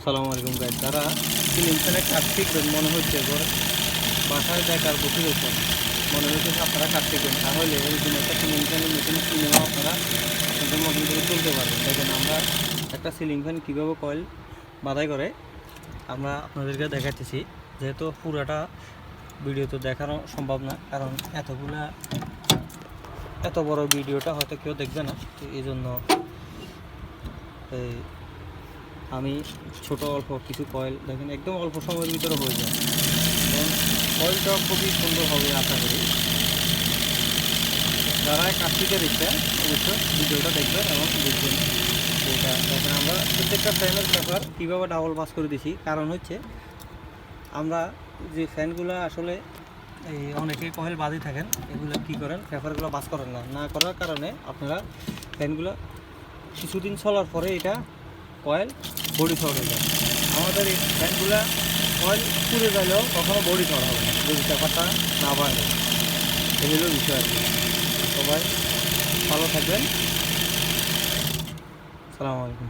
সালামু আলাইকুম গাইস। যারা সিলিং ফ্যানের কাজ শিখবেন মনে হচ্ছে বাসায় বেকার বসে রয়েছেন, মনে হচ্ছে আপনারা কাজ শিখবেন, তাহলে এরকম একটা সিলিং ফ্যানের নতুন কিনেও আপনারা আপনাদের মতন করে চলতে পারবেন। দেখেন আমরা একটা সিলিং ফ্যান কীভাবে কয়েল বাধাই করে আমরা আপনাদেরকে দেখাচ্ছি। যেহেতু পুরাটা ভিডিও তো দেখানো সম্ভব না, কারণ এত বড় ভিডিওটা হয়তো কেউ দেখবে না, তো এই জন্য আমি ছোট অল্প কিছু কয়েল দেখেন একদম অল্প সময়ের ভিতরে হয়ে যায়, এবং কয়েলটা খুবই সুন্দর হবে আশা করি। যারা কাজ শিখে দিচ্ছে অবশ্যই ভিডিওটা দেখবেন এবং দেখবেন। এটা দেখেন আমরা প্রত্যেকটা ফ্যানের পেপার কীভাবে ডাবল পাস করে দিছি, কারণ হচ্ছে আমরা যে ফ্যানগুলো আসলে এই অনেকেই কয়েল বাঁধি থাকেন, এগুলো কী করেন পেপারগুলো বাস করেন না করার কারণে আপনারা ফ্যানগুলো কিছুদিন চলার পরে এটা কয়েল বডি শর্ট হয়ে যায়। আমাদের এই ফ্যানগুলো কয়েল পুড়ে গেলেও কখনো বডি শর্ট হবে না যদি পেপারটা না বাঁধে। এই হলো বিষয় আর কি। সবাই ভালো থাকবেন। আসসালামু আলাইকুম।